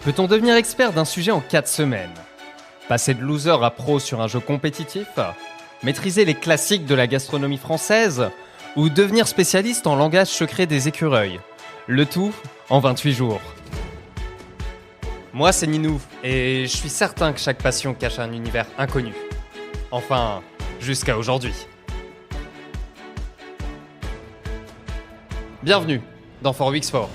Peut-on devenir expert d'un sujet en 4 semaines? Passer de loser à pro sur un jeu compétitif? Maîtriser les classiques de la gastronomie française? Ou devenir spécialiste en langage secret des écureuils? Le tout en 28 jours. Moi, c'est Ninou, et je suis certain que chaque passion cache un univers inconnu. Enfin, jusqu'à aujourd'hui. Bienvenue dans 4weeks4.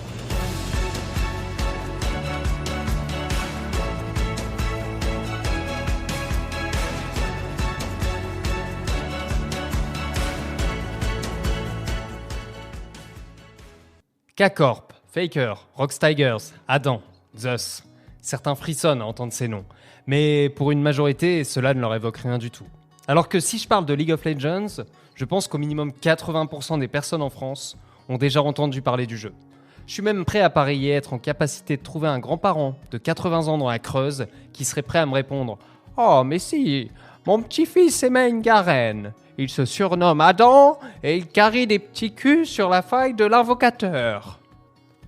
K-Corp, Faker, Rockstigers, Adam, Zeus. Certains frissonnent à entendre ces noms, mais pour une majorité, cela ne leur évoque rien du tout. Alors que si je parle de League of Legends, je pense qu'au minimum 80% des personnes en France ont déjà entendu parler du jeu. Je suis même prêt à parier être en capacité de trouver un grand-parent de 80 ans dans la Creuse qui serait prêt à me répondre « Oh mais si, mon petit-fils est Main Garen. Il se surnomme Adam et il carry des petits culs sur la faille de l'invocateur. »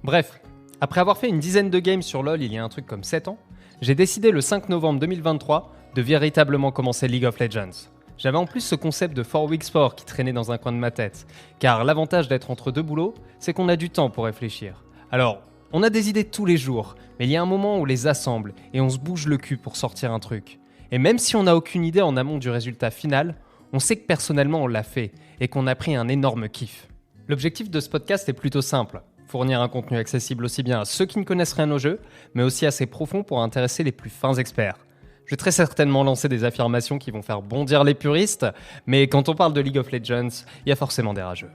Bref, après avoir fait une dizaine de games sur LoL il y a un truc comme 7 ans, j'ai décidé le 5 novembre 2023 de véritablement commencer League of Legends. J'avais en plus ce concept de 4weeks4 qui traînait dans un coin de ma tête, car l'avantage d'être entre deux boulots, c'est qu'on a du temps pour réfléchir. Alors, on a des idées tous les jours, mais il y a un moment où on les assemble et on se bouge le cul pour sortir un truc. Et même si on n'a aucune idée en amont du résultat final, on sait que personnellement on l'a fait et qu'on a pris un énorme kiff. L'objectif de ce podcast est plutôt simple, fournir un contenu accessible aussi bien à ceux qui ne connaissent rien au jeu, mais aussi assez profond pour intéresser les plus fins experts. Je vais très certainement lancer des affirmations qui vont faire bondir les puristes, mais quand on parle de League of Legends, il y a forcément des rageux.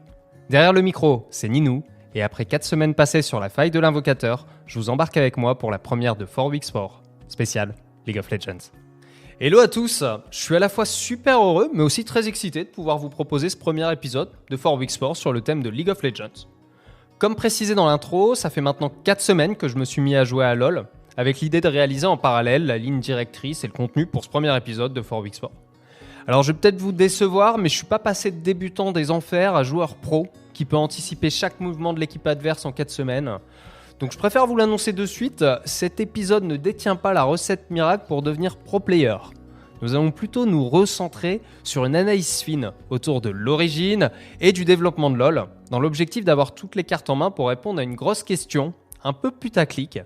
Derrière le micro, c'est Ninou, et après 4 semaines passées sur la faille de l'invocateur, je vous embarque avec moi pour la première de 4weeks4, spécial League of Legends. Hello à tous, je suis à la fois super heureux, mais aussi très excité de pouvoir vous proposer ce premier épisode de 4weeks4 sur le thème de League of Legends. Comme précisé dans l'intro, ça fait maintenant 4 semaines que je me suis mis à jouer à LoL, avec l'idée de réaliser en parallèle la ligne directrice et le contenu pour ce premier épisode de 4weeks4. Alors je vais peut-être vous décevoir, mais je suis pas passé de débutant des enfers à joueur pro qui peut anticiper chaque mouvement de l'équipe adverse en 4 semaines. Donc je préfère vous l'annoncer de suite, cet épisode ne détient pas la recette miracle pour devenir pro player. Nous allons plutôt nous recentrer sur une analyse fine autour de l'origine et du développement de LoL, dans l'objectif d'avoir toutes les cartes en main pour répondre à une grosse question, un peu putaclic.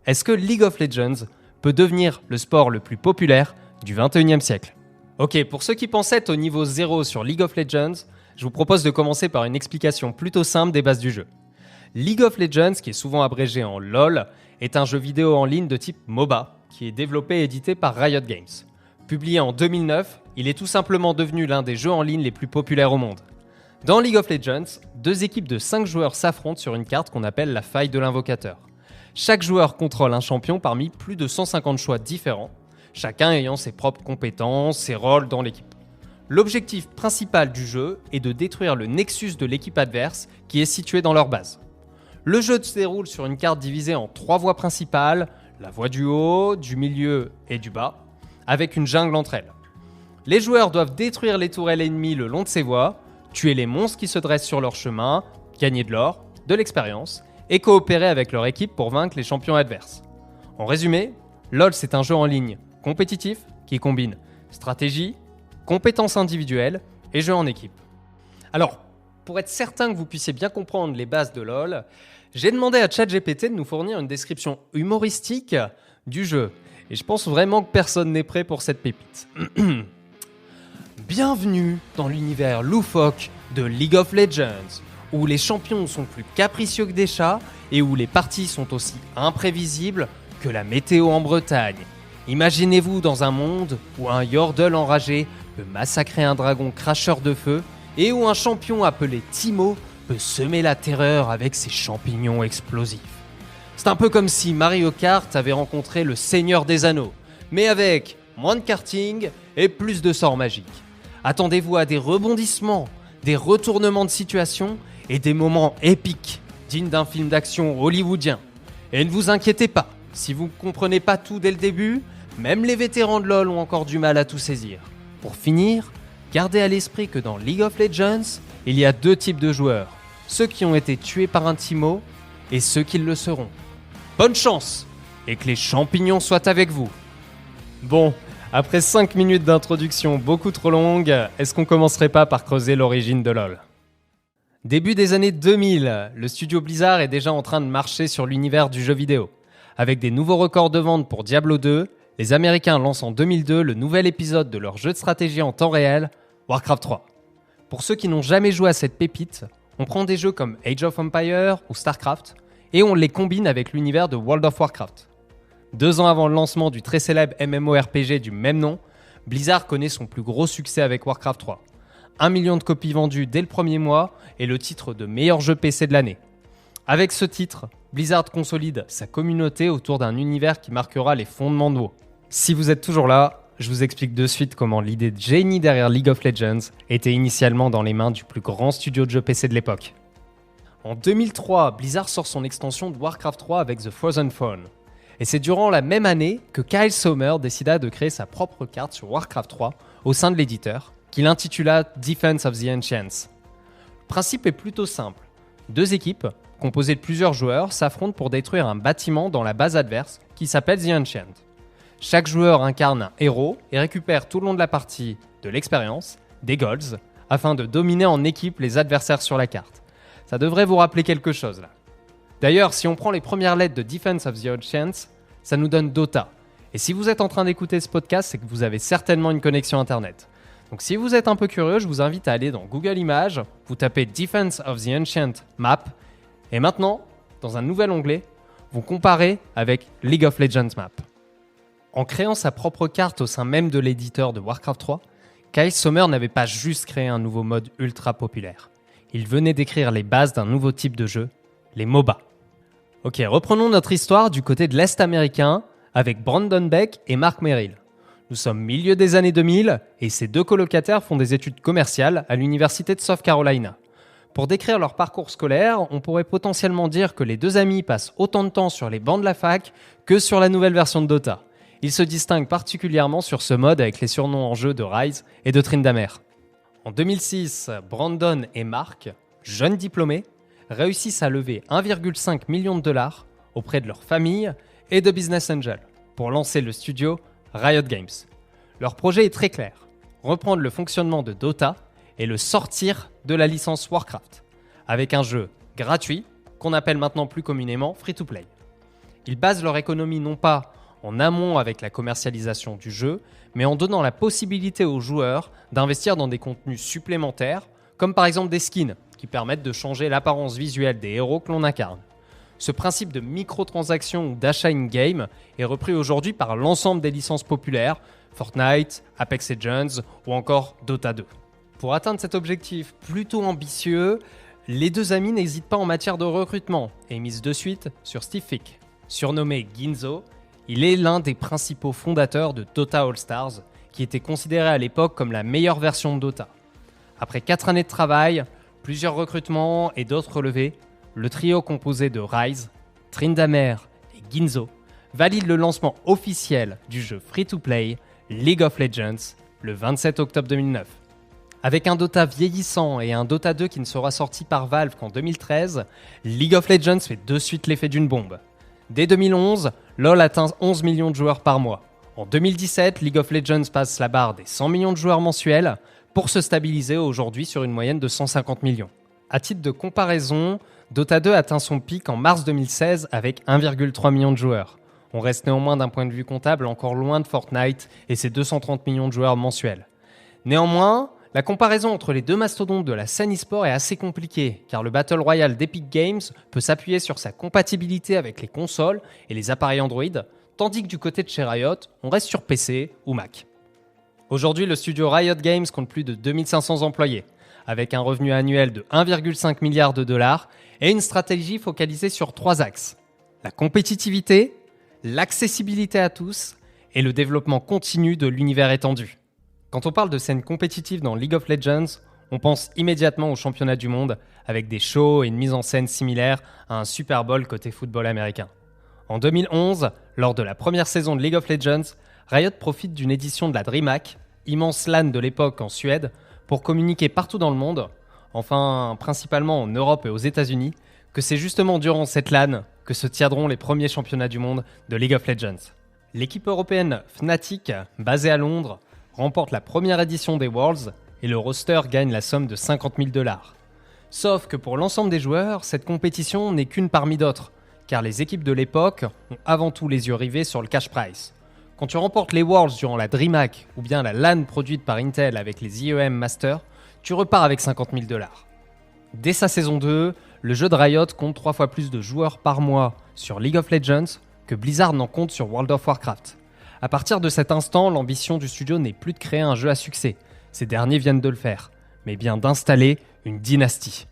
Est-ce que League of Legends peut devenir le sport le plus populaire du 21e siècle? Ok, pour ceux qui pensaient être au niveau 0 sur League of Legends, je vous propose de commencer par une explication plutôt simple des bases du jeu. League of Legends, qui est souvent abrégé en LoL, est un jeu vidéo en ligne de type MOBA, qui est développé et édité par Riot Games. Publié en 2009, il est tout simplement devenu l'un des jeux en ligne les plus populaires au monde. Dans League of Legends, 2 équipes de 5 joueurs s'affrontent sur une carte qu'on appelle la faille de l'invocateur. Chaque joueur contrôle un champion parmi plus de 150 choix différents, chacun ayant ses propres compétences, ses rôles dans l'équipe. L'objectif principal du jeu est de détruire le nexus de l'équipe adverse qui est situé dans leur base. Le jeu se déroule sur une carte divisée en 3 voies principales, la voie du haut, du milieu et du bas, avec une jungle entre elles. Les joueurs doivent détruire les tourelles ennemies le long de ces voies, tuer les monstres qui se dressent sur leur chemin, gagner de l'or, de l'expérience, et coopérer avec leur équipe pour vaincre les champions adverses. En résumé, LoL c'est un jeu en ligne compétitif qui combine stratégie, compétences individuelles et jeu en équipe. Alors, pour être certain que vous puissiez bien comprendre les bases de LoL, j'ai demandé à ChatGPT de nous fournir une description humoristique du jeu. Et je pense vraiment que personne n'est prêt pour cette pépite. Bienvenue dans l'univers loufoque de League of Legends, où les champions sont plus capricieux que des chats et où les parties sont aussi imprévisibles que la météo en Bretagne. Imaginez-vous dans un monde où un Yordle enragé peut massacrer un dragon cracheur de feu et où un champion appelé Teemo peut semer la terreur avec ses champignons explosifs. C'est un peu comme si Mario Kart avait rencontré le Seigneur des Anneaux, mais avec moins de karting et plus de sorts magiques. Attendez-vous à des rebondissements, des retournements de situation et des moments épiques, dignes d'un film d'action hollywoodien. Et ne vous inquiétez pas, si vous ne comprenez pas tout dès le début, même les vétérans de LoL ont encore du mal à tout saisir. Pour finir, gardez à l'esprit que dans League of Legends, il y a 2 types de joueurs, ceux qui ont été tués par un Teemo et ceux qui le seront. Bonne chance et que les champignons soient avec vous. Bon, après 5 minutes d'introduction beaucoup trop longue, est-ce qu'on commencerait pas par creuser l'origine de LoL ? Début des années 2000, le studio Blizzard est déjà en train de marcher sur l'univers du jeu vidéo. Avec des nouveaux records de vente pour Diablo 2, les Américains lancent en 2002 le nouvel épisode de leur jeu de stratégie en temps réel, Warcraft 3. Pour ceux qui n'ont jamais joué à cette pépite, on prend des jeux comme Age of Empires ou StarCraft et on les combine avec l'univers de World of Warcraft. 2 ans avant le lancement du très célèbre MMORPG du même nom, Blizzard connaît son plus gros succès avec Warcraft 3. 1 million de copies vendues dès le premier mois et le titre de meilleur jeu PC de l'année. Avec ce titre, Blizzard consolide sa communauté autour d'un univers qui marquera les fondements de WoW. Si vous êtes toujours là, je vous explique de suite comment l'idée de génie derrière League of Legends était initialement dans les mains du plus grand studio de jeux PC de l'époque. En 2003, Blizzard sort son extension de Warcraft 3 avec The Frozen Throne. Et c'est durant la même année que Kyle Sommer décida de créer sa propre carte sur Warcraft 3 au sein de l'éditeur, qu'il intitula Defense of the Ancients. Le principe est plutôt simple. 2 équipes, composées de plusieurs joueurs, s'affrontent pour détruire un bâtiment dans la base adverse qui s'appelle The Ancient. Chaque joueur incarne un héros et récupère tout le long de la partie de l'expérience, des golds, afin de dominer en équipe les adversaires sur la carte. Ça devrait vous rappeler quelque chose là. D'ailleurs, si on prend les premières lettres de Defense of the Ancients, ça nous donne Dota. Et si vous êtes en train d'écouter ce podcast, c'est que vous avez certainement une connexion internet. Donc si vous êtes un peu curieux, je vous invite à aller dans Google Images, vous tapez Defense of the Ancient Map, et maintenant, dans un nouvel onglet, vous comparez avec League of Legends Map. En créant sa propre carte au sein même de l'éditeur de Warcraft 3, Kyle Sommer n'avait pas juste créé un nouveau mode ultra populaire. Il venait d'écrire les bases d'un nouveau type de jeu, les MOBA. Ok, reprenons notre histoire du côté de l'Est américain avec Brandon Beck et Mark Merrill. Nous sommes milieu des années 2000 et ces 2 colocataires font des études commerciales à l'université de South Carolina. Pour décrire leur parcours scolaire, on pourrait potentiellement dire que les 2 amis passent autant de temps sur les bancs de la fac que sur la nouvelle version de Dota. Ils se distinguent particulièrement sur ce mode avec les surnoms en jeu de Ryze et de Tryndamere. En 2006, Brandon et Mark, jeunes diplômés, réussissent à lever 1,5 million de dollars auprès de leur famille et de business angels pour lancer le studio Riot Games. Leur projet est très clair, reprendre le fonctionnement de Dota et le sortir de la licence Warcraft, avec un jeu gratuit qu'on appelle maintenant plus communément free-to-play. Ils basent leur économie non pas en amont avec la commercialisation du jeu, mais en donnant la possibilité aux joueurs d'investir dans des contenus supplémentaires, comme par exemple des skins, qui permettent de changer l'apparence visuelle des héros que l'on incarne. Ce principe de microtransactions ou d'achat in-game est repris aujourd'hui par l'ensemble des licences populaires, Fortnite, Apex Legends ou encore Dota 2. Pour atteindre cet objectif plutôt ambitieux, les 2 amis n'hésitent pas en matière de recrutement et misent de suite sur Steve Fick. Surnommé Ginzo, il est l'un des principaux fondateurs de Dota All Stars, qui était considéré à l'époque comme la meilleure version de Dota. Après 4 années de travail, plusieurs recrutements et d'autres relevés, le trio composé de Ryze, Tryndamere et Ginzo valide le lancement officiel du jeu free-to-play League of Legends le 27 octobre 2009. Avec un Dota vieillissant et un Dota 2 qui ne sera sorti par Valve qu'en 2013, League of Legends fait de suite l'effet d'une bombe. Dès 2011, LoL atteint 11 millions de joueurs par mois. En 2017, League of Legends passe la barre des 100 millions de joueurs mensuels pour se stabiliser aujourd'hui sur une moyenne de 150 millions. À titre de comparaison, Dota 2 atteint son pic en mars 2016 avec 1,3 million de joueurs. On reste néanmoins d'un point de vue comptable encore loin de Fortnite et ses 230 millions de joueurs mensuels. Néanmoins, la comparaison entre les 2 mastodontes de la scène e-sport est assez compliquée, car le Battle Royale d'Epic Games peut s'appuyer sur sa compatibilité avec les consoles et les appareils Android, tandis que du côté de chez Riot, on reste sur PC ou Mac. Aujourd'hui, le studio Riot Games compte plus de 2500 employés, avec un revenu annuel de 1,5 milliard de dollars et une stratégie focalisée sur 3 axes. La compétitivité, l'accessibilité à tous et le développement continu de l'univers étendu. Quand on parle de scène compétitive dans League of Legends, on pense immédiatement aux championnats du monde avec des shows et une mise en scène similaire à un Super Bowl côté football américain. En 2011, lors de la première saison de League of Legends, Riot profite d'une édition de la DreamHack, immense LAN de l'époque en Suède, pour communiquer partout dans le monde, enfin principalement en Europe et aux États-Unis, que c'est justement durant cette LAN que se tiendront les premiers championnats du monde de League of Legends. L'équipe européenne Fnatic, basée à Londres, remporte la première édition des Worlds et le roster gagne la somme de 50 000 $. Sauf que pour l'ensemble des joueurs, cette compétition n'est qu'une parmi d'autres, car les équipes de l'époque ont avant tout les yeux rivés sur le cash prize. Quand tu remportes les Worlds durant la DreamHack ou bien la LAN produite par Intel avec les IEM Masters, tu repars avec 50 000 $. Dès sa saison 2, le jeu de Riot compte 3 fois plus de joueurs par mois sur League of Legends que Blizzard n'en compte sur World of Warcraft. À partir de cet instant, l'ambition du studio n'est plus de créer un jeu à succès, ces derniers viennent de le faire, mais bien d'installer une dynastie.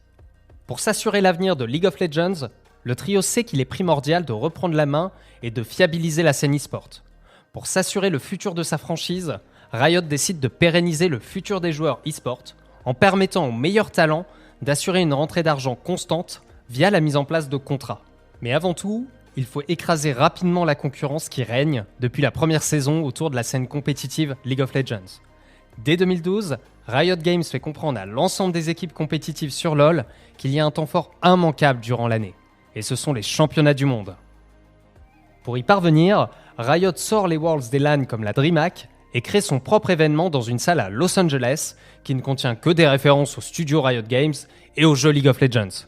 Pour s'assurer l'avenir de League of Legends, le trio sait qu'il est primordial de reprendre la main et de fiabiliser la scène e-sport. Pour s'assurer le futur de sa franchise, Riot décide de pérenniser le futur des joueurs e-sport en permettant aux meilleurs talents d'assurer une rentrée d'argent constante via la mise en place de contrats. Mais avant tout, il faut écraser rapidement la concurrence qui règne depuis la première saison autour de la scène compétitive League of Legends. Dès 2012, Riot Games fait comprendre à l'ensemble des équipes compétitives sur LoL qu'il y a un temps fort immanquable durant l'année, et ce sont les championnats du monde. Pour y parvenir, Riot sort les Worlds des LAN comme la DreamHack et crée son propre événement dans une salle à Los Angeles qui ne contient que des références au studio Riot Games et au jeu League of Legends.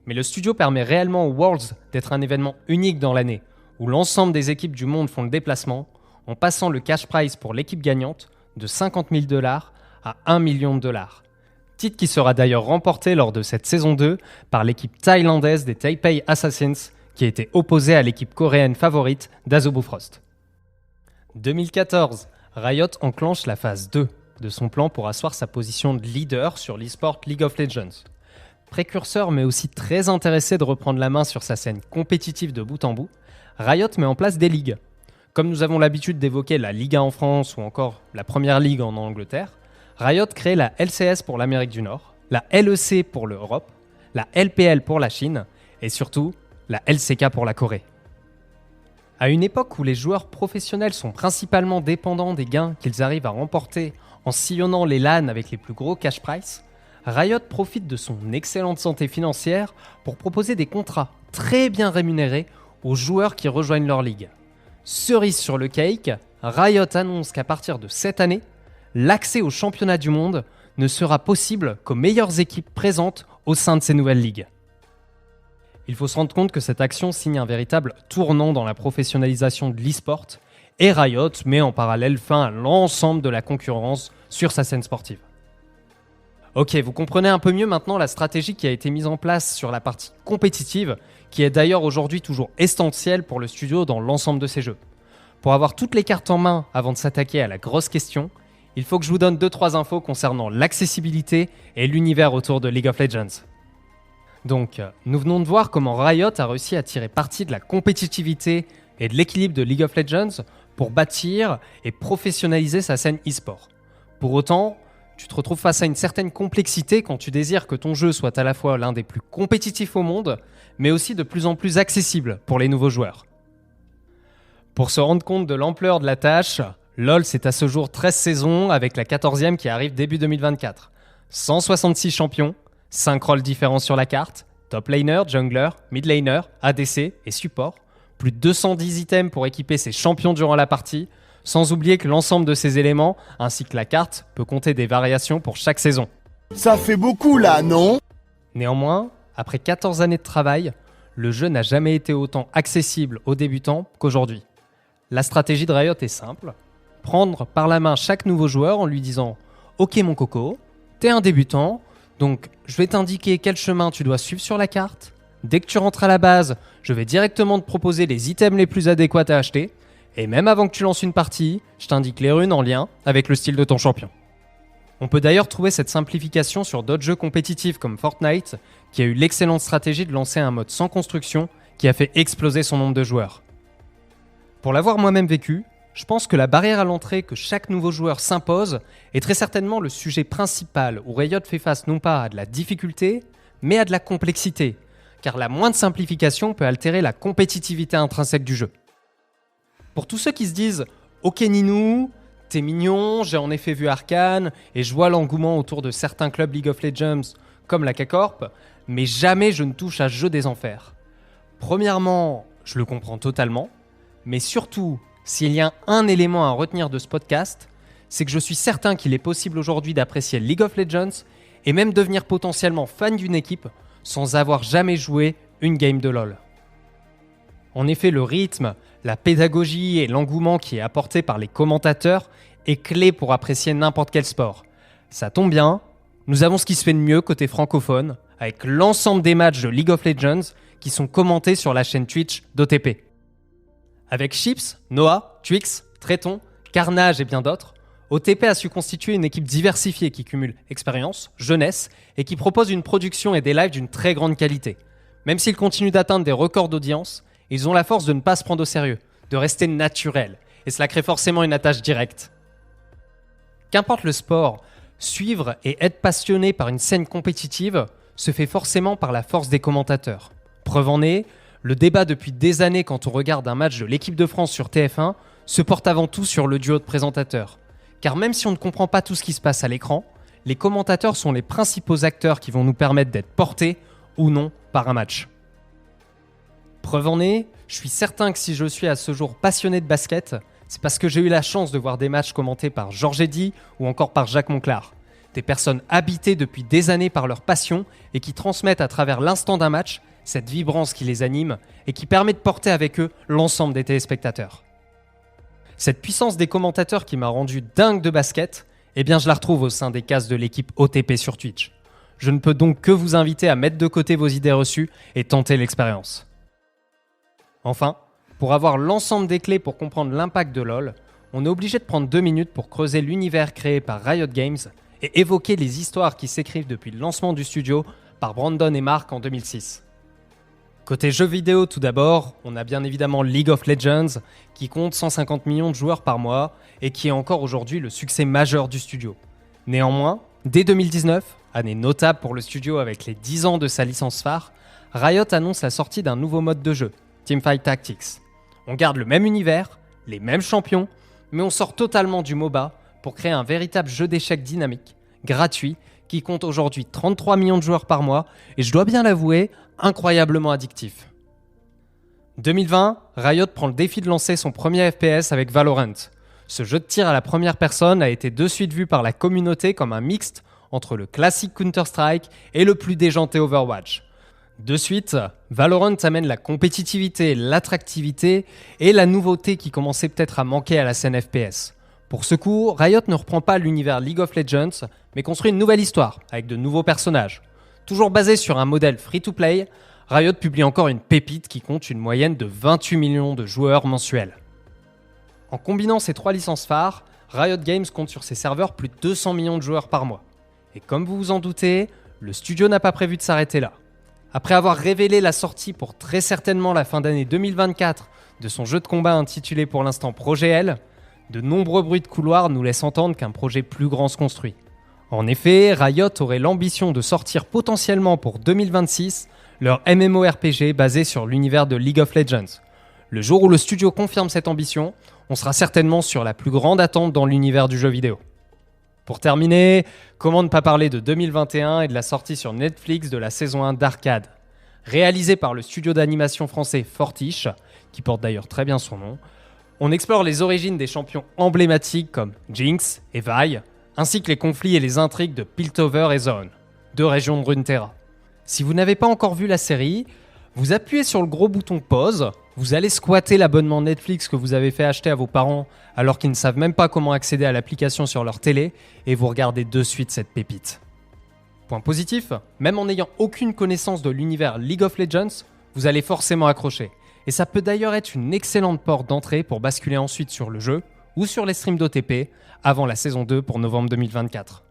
Mais le studio permet réellement aux Worlds d'être un événement unique dans l'année, où l'ensemble des équipes du monde font le déplacement, en passant le cash prize pour l'équipe gagnante de 50 000 $ à 1 million de $. Titre qui sera d'ailleurs remporté lors de cette saison 2 par l'équipe thaïlandaise des Taipei Assassins, qui était opposée à l'équipe coréenne favorite d'Azubu Frost. 2014, Riot enclenche la phase 2 de son plan pour asseoir sa position de leader sur l'e-sport League of Legends. Précurseur mais aussi très intéressé de reprendre la main sur sa scène compétitive de bout en bout, Riot met en place des ligues. Comme nous avons l'habitude d'évoquer la Liga en France ou encore la Première Ligue en Angleterre, Riot crée la LCS pour l'Amérique du Nord, la LEC pour l'Europe, la LPL pour la Chine et surtout la LCK pour la Corée. À une époque où les joueurs professionnels sont principalement dépendants des gains qu'ils arrivent à remporter en sillonnant les LAN avec les plus gros cash price, Riot profite de son excellente santé financière pour proposer des contrats très bien rémunérés aux joueurs qui rejoignent leur ligue. Cerise sur le cake, Riot annonce qu'à partir de cette année, l'accès au championnat du monde ne sera possible qu'aux meilleures équipes présentes au sein de ces nouvelles ligues. Il faut se rendre compte que cette action signe un véritable tournant dans la professionnalisation de l'e-sport et Riot met en parallèle fin à l'ensemble de la concurrence sur sa scène sportive. Ok, vous comprenez un peu mieux maintenant la stratégie qui a été mise en place sur la partie compétitive, qui est d'ailleurs aujourd'hui toujours essentielle pour le studio dans l'ensemble de ses jeux. Pour avoir toutes les cartes en main avant de s'attaquer à la grosse question, il faut que je vous donne 2-3 infos concernant l'accessibilité et l'univers autour de League of Legends. Donc, nous venons de voir comment Riot a réussi à tirer parti de la compétitivité et de l'équilibre de League of Legends pour bâtir et professionnaliser sa scène e-sport. Pour autant, tu te retrouves face à une certaine complexité quand tu désires que ton jeu soit à la fois l'un des plus compétitifs au monde, mais aussi de plus en plus accessible pour les nouveaux joueurs. Pour se rendre compte de l'ampleur de la tâche, LoL c'est à ce jour 13 saisons avec la 14e qui arrive début 2024. 166 champions, 5 rôles différents sur la carte, top laner, jungler, mid laner, ADC et support, plus de 210 items pour équiper ses champions durant la partie, sans oublier que l'ensemble de ces éléments, ainsi que la carte, peut compter des variations pour chaque saison. Ça fait beaucoup là, non ? Néanmoins, après 14 années de travail, le jeu n'a jamais été autant accessible aux débutants qu'aujourd'hui. La stratégie de Riot est simple, prendre par la main chaque nouveau joueur en lui disant « Ok mon coco, t'es un débutant, donc je vais t'indiquer quel chemin tu dois suivre sur la carte. Dès que tu rentres à la base, je vais directement te proposer les items les plus adéquats à acheter. Et même avant que tu lances une partie, je t'indique les runes en lien avec le style de ton champion. » On peut d'ailleurs trouver cette simplification sur d'autres jeux compétitifs comme Fortnite, qui a eu l'excellente stratégie de lancer un mode sans construction qui a fait exploser son nombre de joueurs. Pour l'avoir moi-même vécu, je pense que la barrière à l'entrée que chaque nouveau joueur s'impose est très certainement le sujet principal où Riot fait face non pas à de la difficulté, mais à de la complexité, car la moindre simplification peut altérer la compétitivité intrinsèque du jeu. Pour tous ceux qui se disent « Ok Ninou, t'es mignon, j'ai en effet vu Arcane et je vois l'engouement autour de certains clubs League of Legends comme la K-Corp, mais jamais je ne touche à ce jeu des enfers. » Premièrement, je le comprends totalement, mais surtout, s'il y a un élément à retenir de ce podcast, c'est que je suis certain qu'il est possible aujourd'hui d'apprécier League of Legends et même devenir potentiellement fan d'une équipe sans avoir jamais joué une game de LoL. En effet, le rythme, la pédagogie et l'engouement qui est apporté par les commentateurs est clé pour apprécier n'importe quel sport. Ça tombe bien, nous avons ce qui se fait de mieux côté francophone, avec l'ensemble des matchs de League of Legends qui sont commentés sur la chaîne Twitch d'OTP. Avec Chips, Noah, Twix, Tréton, Carnage et bien d'autres, OTP a su constituer une équipe diversifiée qui cumule expérience, jeunesse et qui propose une production et des lives d'une très grande qualité. Même s'ils continuent d'atteindre des records d'audience, ils ont la force de ne pas se prendre au sérieux, de rester naturels, et cela crée forcément une attache directe. Qu'importe le sport, suivre et être passionné par une scène compétitive se fait forcément par la force des commentateurs. Preuve en est, le débat depuis des années quand on regarde un match de l'équipe de France sur TF1 se porte avant tout sur le duo de présentateurs. Car même si on ne comprend pas tout ce qui se passe à l'écran, les commentateurs sont les principaux acteurs qui vont nous permettre d'être portés ou non par un match. Preuve en est, je suis certain que si je suis à ce jour passionné de basket, c'est parce que j'ai eu la chance de voir des matchs commentés par Georges Eddy ou encore par Jacques Monclar. Des personnes habitées depuis des années par leur passion et qui transmettent à travers l'instant d'un match cette vibrance qui les anime et qui permet de porter avec eux l'ensemble des téléspectateurs. Cette puissance des commentateurs qui m'a rendu dingue de basket, eh bien je la retrouve au sein des cases de l'équipe OTP sur Twitch. Je ne peux donc que vous inviter à mettre de côté vos idées reçues et tenter l'expérience. Enfin, pour avoir l'ensemble des clés pour comprendre l'impact de LoL, on est obligé de prendre 2 minutes pour creuser l'univers créé par Riot Games et évoquer les histoires qui s'écrivent depuis le lancement du studio par Brandon et Mark en 2006. Côté jeux vidéo tout d'abord, on a bien évidemment League of Legends qui compte 150 millions de joueurs par mois et qui est encore aujourd'hui le succès majeur du studio. Néanmoins, dès 2019, année notable pour le studio avec les 10 ans de sa licence phare, Riot annonce la sortie d'un nouveau mode de jeu, Teamfight Tactics. On garde le même univers, les mêmes champions, mais on sort totalement du MOBA pour créer un véritable jeu d'échecs dynamique, gratuit, qui compte aujourd'hui 33 millions de joueurs par mois et je dois bien l'avouer, incroyablement addictif. 2020, Riot prend le défi de lancer son premier FPS avec Valorant. Ce jeu de tir à la première personne a été de suite vu par la communauté comme un mixte entre le classique Counter-Strike et le plus déjanté Overwatch. De suite, Valorant amène la compétitivité, l'attractivité et la nouveauté qui commençait peut-être à manquer à la scène FPS. Pour ce coup, Riot ne reprend pas l'univers League of Legends, mais construit une nouvelle histoire avec de nouveaux personnages. Toujours basé sur un modèle free-to-play, Riot publie encore une pépite qui compte une moyenne de 28 millions de joueurs mensuels. En combinant ces 3 licences phares, Riot Games compte sur ses serveurs plus de 200 millions de joueurs par mois. Et comme vous vous en doutez, le studio n'a pas prévu de s'arrêter là. Après avoir révélé la sortie pour très certainement la fin d'année 2024 de son jeu de combat intitulé pour l'instant Projet L, de nombreux bruits de couloir nous laissent entendre qu'un projet plus grand se construit. En effet, Riot aurait l'ambition de sortir potentiellement pour 2026 leur MMORPG basé sur l'univers de League of Legends. Le jour où le studio confirme cette ambition, on sera certainement sur la plus grande attente dans l'univers du jeu vidéo. Pour terminer, comment ne pas parler de 2021 et de la sortie sur Netflix de la saison 1 d'Arcade. Réalisée par le studio d'animation français Fortiche, qui porte d'ailleurs très bien son nom, on explore les origines des champions emblématiques comme Jinx et Vi, ainsi que les conflits et les intrigues de Piltover et Zone, 2 régions de Runeterra. Si vous n'avez pas encore vu la série, vous appuyez sur le gros bouton pause, vous allez squatter l'abonnement Netflix que vous avez fait acheter à vos parents alors qu'ils ne savent même pas comment accéder à l'application sur leur télé et vous regardez de suite cette pépite. Point positif, même en n'ayant aucune connaissance de l'univers League of Legends, vous allez forcément accrocher. Et ça peut d'ailleurs être une excellente porte d'entrée pour basculer ensuite sur le jeu ou sur les streams d'OTP avant la saison 2 pour novembre 2024.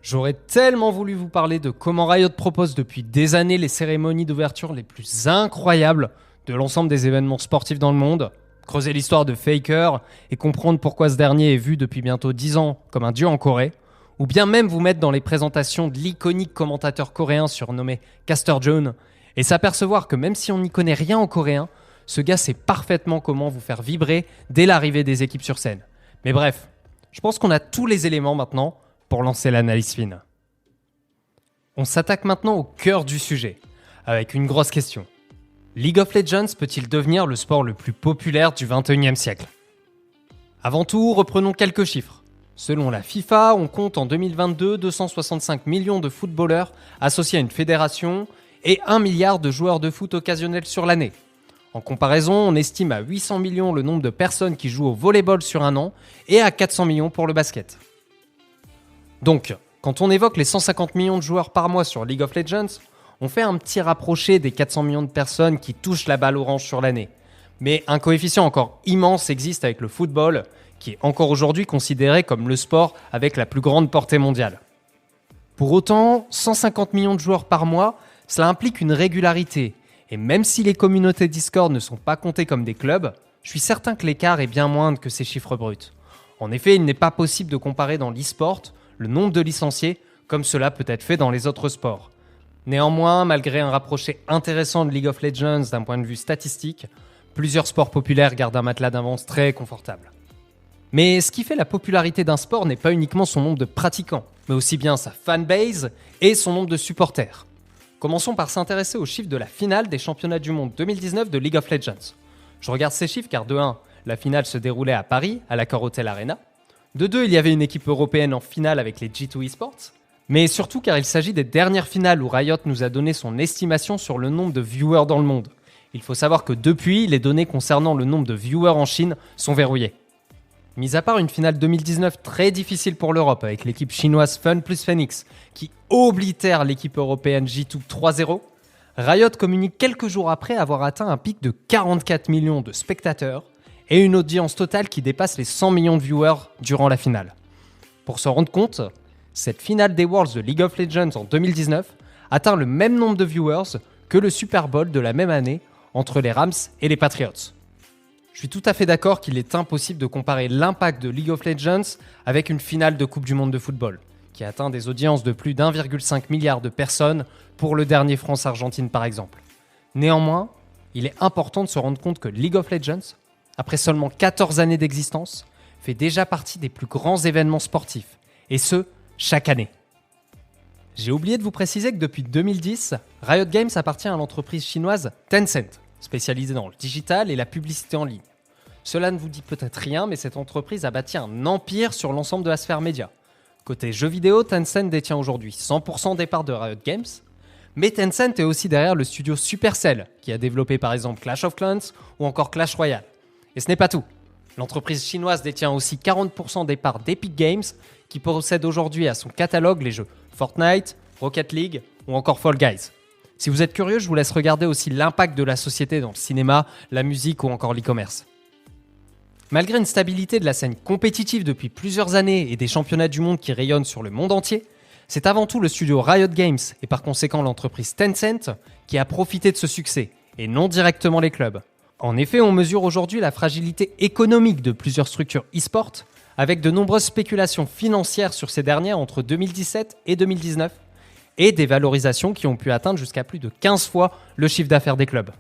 J'aurais tellement voulu vous parler de comment Riot propose depuis des années les cérémonies d'ouverture les plus incroyables de l'ensemble des événements sportifs dans le monde, creuser l'histoire de Faker et comprendre pourquoi ce dernier est vu depuis bientôt 10 ans comme un dieu en Corée, ou bien même vous mettre dans les présentations de l'iconique commentateur coréen surnommé Caster Jones et s'apercevoir que même si on n'y connaît rien en coréen, ce gars sait parfaitement comment vous faire vibrer dès l'arrivée des équipes sur scène. Mais bref, je pense qu'on a tous les éléments maintenant pour lancer l'analyse fine. On s'attaque maintenant au cœur du sujet, avec une grosse question. League of Legends peut-il devenir le sport le plus populaire du 21e siècle ? Avant tout, reprenons quelques chiffres. Selon la FIFA, on compte en 2022 265 millions de footballeurs associés à une fédération et 1 milliard de joueurs de foot occasionnels sur l'année. En comparaison, on estime à 800 millions le nombre de personnes qui jouent au volleyball sur un an et à 400 millions pour le basket. Donc, quand on évoque les 150 millions de joueurs par mois sur League of Legends, on fait un petit rapproché des 400 millions de personnes qui touchent la balle orange sur l'année. Mais un coefficient encore immense existe avec le football, qui est encore aujourd'hui considéré comme le sport avec la plus grande portée mondiale. Pour autant, 150 millions de joueurs par mois, cela implique une régularité. Et même si les communautés Discord ne sont pas comptées comme des clubs, je suis certain que l'écart est bien moindre que ces chiffres bruts. En effet, il n'est pas possible de comparer dans l'e-sport le nombre de licenciés comme cela peut être fait dans les autres sports. Néanmoins, malgré un rapproché intéressant de League of Legends d'un point de vue statistique, plusieurs sports populaires gardent un matelas d'avance très confortable. Mais ce qui fait la popularité d'un sport n'est pas uniquement son nombre de pratiquants, mais aussi bien sa fanbase et son nombre de supporters. Commençons par s'intéresser aux chiffres de la finale des championnats du monde 2019 de League of Legends. Je regarde ces chiffres car de 1, la finale se déroulait à Paris, à l'Accor Hotel Arena. De 2, il y avait une équipe européenne en finale avec les G2 Esports. Mais surtout car il s'agit des dernières finales où Riot nous a donné son estimation sur le nombre de viewers dans le monde. Il faut savoir que depuis, les données concernant le nombre de viewers en Chine sont verrouillées. Mis à part une finale 2019 très difficile pour l'Europe avec l'équipe chinoise Fun plus Phoenix qui oblitère l'équipe européenne G2 3-0, Riot communique quelques jours après avoir atteint un pic de 44 millions de spectateurs et une audience totale qui dépasse les 100 millions de viewers durant la finale. Pour s'en rendre compte, cette finale des Worlds de League of Legends en 2019 atteint le même nombre de viewers que le Super Bowl de la même année entre les Rams et les Patriots. Je suis tout à fait d'accord qu'il est impossible de comparer l'impact de League of Legends avec une finale de Coupe du Monde de football, qui a atteint des audiences de plus d'1,5 milliard de personnes pour le dernier France-Argentine par exemple. Néanmoins, il est important de se rendre compte que League of Legends, après seulement 14 années d'existence, fait déjà partie des plus grands événements sportifs, et ce, chaque année. J'ai oublié de vous préciser que depuis 2010, Riot Games appartient à l'entreprise chinoise Tencent, spécialisée dans le digital et la publicité en ligne. Cela ne vous dit peut-être rien, mais cette entreprise a bâti un empire sur l'ensemble de la sphère média. Côté jeux vidéo, Tencent détient aujourd'hui 100% des parts de Riot Games, mais Tencent est aussi derrière le studio Supercell, qui a développé par exemple Clash of Clans ou encore Clash Royale. Et ce n'est pas tout. L'entreprise chinoise détient aussi 40% des parts d'Epic Games, qui possède aujourd'hui à son catalogue les jeux Fortnite, Rocket League ou encore Fall Guys. Si vous êtes curieux, je vous laisse regarder aussi l'impact de la société dans le cinéma, la musique ou encore l'e-commerce. Malgré une stabilité de la scène compétitive depuis plusieurs années et des championnats du monde qui rayonnent sur le monde entier, c'est avant tout le studio Riot Games et par conséquent l'entreprise Tencent qui a profité de ce succès, et non directement les clubs. En effet, on mesure aujourd'hui la fragilité économique de plusieurs structures e-sport, avec de nombreuses spéculations financières sur ces dernières entre 2017 et 2019, et des valorisations qui ont pu atteindre jusqu'à plus de 15 fois le chiffre d'affaires des clubs.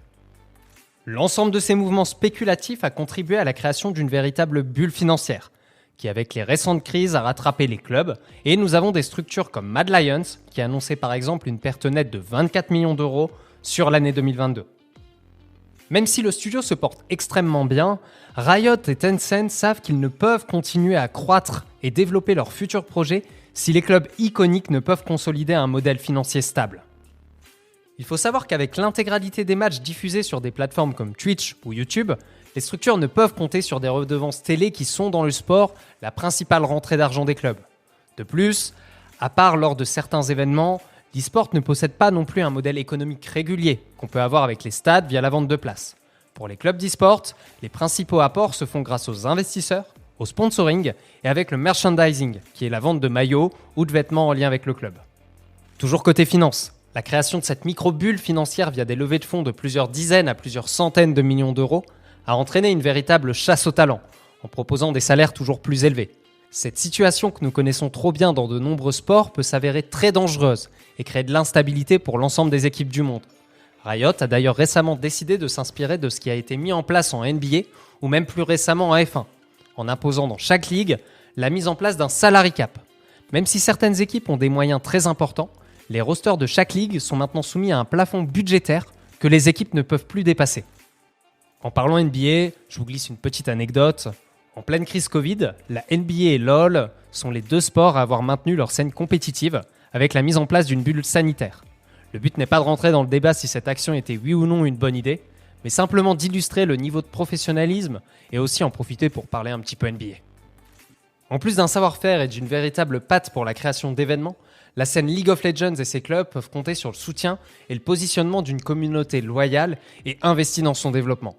L'ensemble de ces mouvements spéculatifs a contribué à la création d'une véritable bulle financière, qui avec les récentes crises a rattrapé les clubs, et nous avons des structures comme Mad Lions, qui a annoncé par exemple une perte nette de 24 millions d'euros sur l'année 2022. Même si le studio se porte extrêmement bien, Riot et Tencent savent qu'ils ne peuvent continuer à croître et développer leurs futurs projets si les clubs iconiques ne peuvent consolider un modèle financier stable. Il faut savoir qu'avec l'intégralité des matchs diffusés sur des plateformes comme Twitch ou YouTube, les structures ne peuvent compter sur des redevances télé qui sont dans le sport la principale rentrée d'argent des clubs. De plus, à part lors de certains événements, l'e-sport ne possède pas non plus un modèle économique régulier qu'on peut avoir avec les stades via la vente de places. Pour les clubs d'e-sport, les principaux apports se font grâce aux investisseurs, au sponsoring et avec le merchandising, qui est la vente de maillots ou de vêtements en lien avec le club. Toujours côté finance, la création de cette micro-bulle financière via des levées de fonds de plusieurs dizaines à plusieurs centaines de millions d'euros a entraîné une véritable chasse aux talents, en proposant des salaires toujours plus élevés. Cette situation que nous connaissons trop bien dans de nombreux sports peut s'avérer très dangereuse et créer de l'instabilité pour l'ensemble des équipes du monde. Riot a d'ailleurs récemment décidé de s'inspirer de ce qui a été mis en place en NBA ou même plus récemment en F1, en imposant dans chaque ligue la mise en place d'un salary cap. Même si certaines équipes ont des moyens très importants, les rosters de chaque ligue sont maintenant soumis à un plafond budgétaire que les équipes ne peuvent plus dépasser. En parlant NBA, je vous glisse une petite anecdote. En pleine crise Covid, la NBA et LoL sont les deux sports à avoir maintenu leur scène compétitive avec la mise en place d'une bulle sanitaire. Le but n'est pas de rentrer dans le débat si cette action était oui ou non une bonne idée, mais simplement d'illustrer le niveau de professionnalisme et aussi en profiter pour parler un petit peu NBA. En plus d'un savoir-faire et d'une véritable patte pour la création d'événements, la scène League of Legends et ses clubs peuvent compter sur le soutien et le positionnement d'une communauté loyale et investie dans son développement.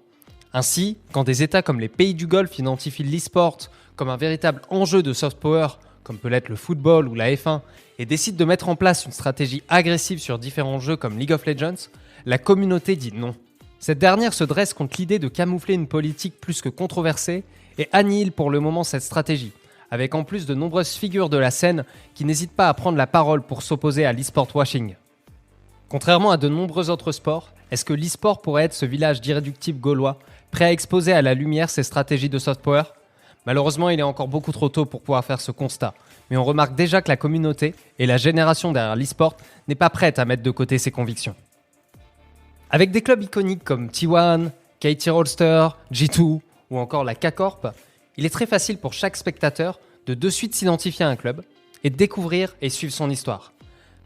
Ainsi, quand des États comme les pays du Golfe identifient l'e-sport comme un véritable enjeu de soft power, comme peut l'être le football ou la F1, et décident de mettre en place une stratégie agressive sur différents jeux comme League of Legends, la communauté dit non. Cette dernière se dresse contre l'idée de camoufler une politique plus que controversée et annihile pour le moment cette stratégie, avec en plus de nombreuses figures de la scène qui n'hésitent pas à prendre la parole pour s'opposer à l'e-sport washing. Contrairement à de nombreux autres sports, est-ce que l'e-sport pourrait être ce village d'irréductibles gaulois, prêt à exposer à la lumière ses stratégies de soft power ? Malheureusement, il est encore beaucoup trop tôt pour pouvoir faire ce constat, mais on remarque déjà que la communauté et la génération derrière l'e-sport n'est pas prête à mettre de côté ses convictions. Avec des clubs iconiques comme T1, KT Rolster, G2 ou encore la K-Corp, il est très facile pour chaque spectateur de suite s'identifier à un club et de découvrir et suivre son histoire.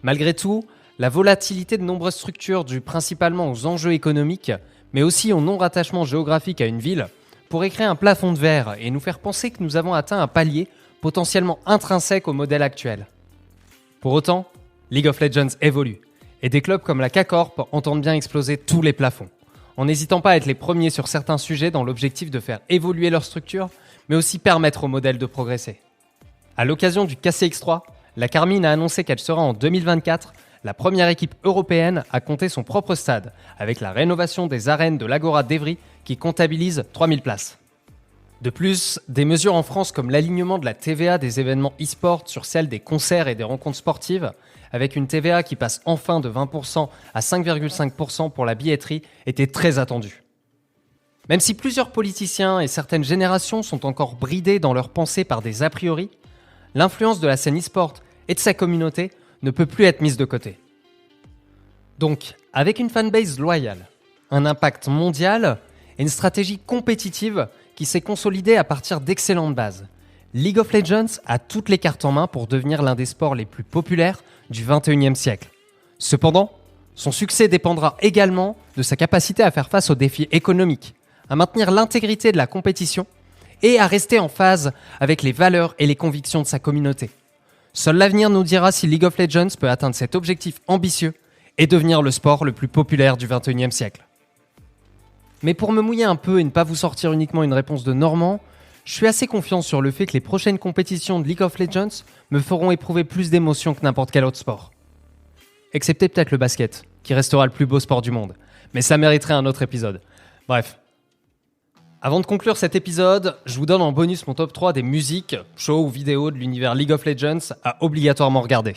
Malgré tout, la volatilité de nombreuses structures due principalement aux enjeux économiques, mais aussi au non-rattachement géographique à une ville, pourrait créer un plafond de verre et nous faire penser que nous avons atteint un palier potentiellement intrinsèque au modèle actuel. Pour autant, League of Legends évolue, et des clubs comme la K-Corp entendent bien exploser tous les plafonds, en n'hésitant pas à être les premiers sur certains sujets dans l'objectif de faire évoluer leur structure, mais aussi permettre au modèle de progresser. À l'occasion du KCX3, la Carmine a annoncé qu'elle sera en 2024 la première équipe européenne à compter son propre stade, avec la rénovation des arènes de l'Agora d'Evry qui comptabilise 3000 places. De plus, des mesures en France comme l'alignement de la TVA des événements e-sport sur celle des concerts et des rencontres sportives, avec une TVA qui passe enfin de 20% à 5,5% pour la billetterie, étaient très attendues. Même si plusieurs politiciens et certaines générations sont encore bridés dans leurs pensées par des a priori, l'influence de la scène e-sport et de sa communauté ne peut plus être mise de côté. Donc, avec une fanbase loyale, un impact mondial et une stratégie compétitive qui s'est consolidée à partir d'excellentes bases, League of Legends a toutes les cartes en main pour devenir l'un des sports les plus populaires du XXIe siècle. Cependant, son succès dépendra également de sa capacité à faire face aux défis économiques, à maintenir l'intégrité de la compétition et à rester en phase avec les valeurs et les convictions de sa communauté. Seul l'avenir nous dira si League of Legends peut atteindre cet objectif ambitieux et devenir le sport le plus populaire du XXIe siècle. Mais pour me mouiller un peu et ne pas vous sortir uniquement une réponse de Normand, je suis assez confiant sur le fait que les prochaines compétitions de League of Legends me feront éprouver plus d'émotions que n'importe quel autre sport. Excepté peut-être le basket, qui restera le plus beau sport du monde. Mais ça mériterait un autre épisode. Bref. Avant de conclure cet épisode, je vous donne en bonus mon top 3 des musiques, shows ou vidéos de l'univers League of Legends à obligatoirement regarder.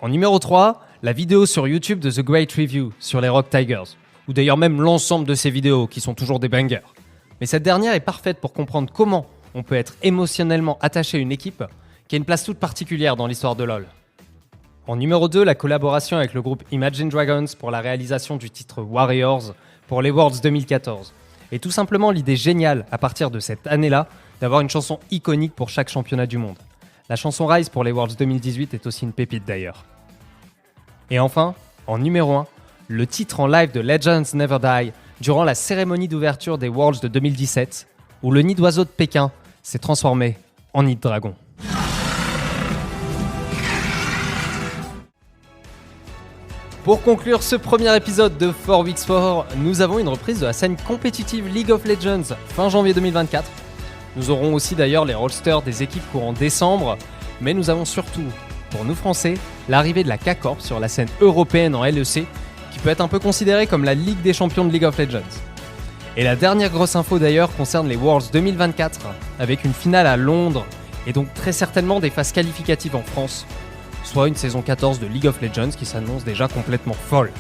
En numéro 3, la vidéo sur YouTube de The Great Review sur les Rock Tigers, ou d'ailleurs même l'ensemble de ces vidéos qui sont toujours des bangers. Mais cette dernière est parfaite pour comprendre comment on peut être émotionnellement attaché à une équipe qui a une place toute particulière dans l'histoire de LoL. En numéro 2, la collaboration avec le groupe Imagine Dragons pour la réalisation du titre Warriors pour les Worlds 2014. Et tout simplement l'idée géniale à partir de cette année-là d'avoir une chanson iconique pour chaque championnat du monde. La chanson Rise pour les Worlds 2018 est aussi une pépite d'ailleurs. Et enfin, en numéro 1, le titre en live de Legends Never Die durant la cérémonie d'ouverture des Worlds de 2017, où le nid d'oiseau de Pékin s'est transformé en nid de dragon. Pour conclure ce premier épisode de 4Weeks4, nous avons une reprise de la scène compétitive League of Legends fin janvier 2024. Nous aurons aussi d'ailleurs les rosters des équipes courant décembre, mais nous avons surtout, pour nous Français, l'arrivée de la K-Corp sur la scène européenne en LEC, qui peut être un peu considérée comme la Ligue des champions de League of Legends. Et la dernière grosse info d'ailleurs concerne les Worlds 2024, avec une finale à Londres, et donc très certainement des phases qualificatives en France, soit une saison 14 de League of Legends qui s'annonce déjà complètement folle.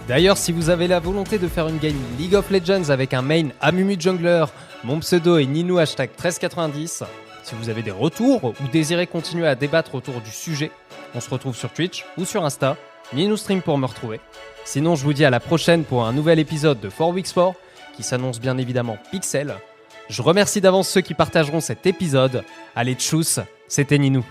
D'ailleurs, si vous avez la volonté de faire une game League of Legends avec un main Amumu Jungler, mon pseudo est Ninou #1390, si vous avez des retours ou désirez continuer à débattre autour du sujet, on se retrouve sur Twitch ou sur Insta, Ninou Stream pour me retrouver. Sinon, je vous dis à la prochaine pour un nouvel épisode de 4Weeks4, qui s'annonce bien évidemment pixel. Je remercie d'avance ceux qui partageront cet épisode. Allez, tchuss, c'était Ninou.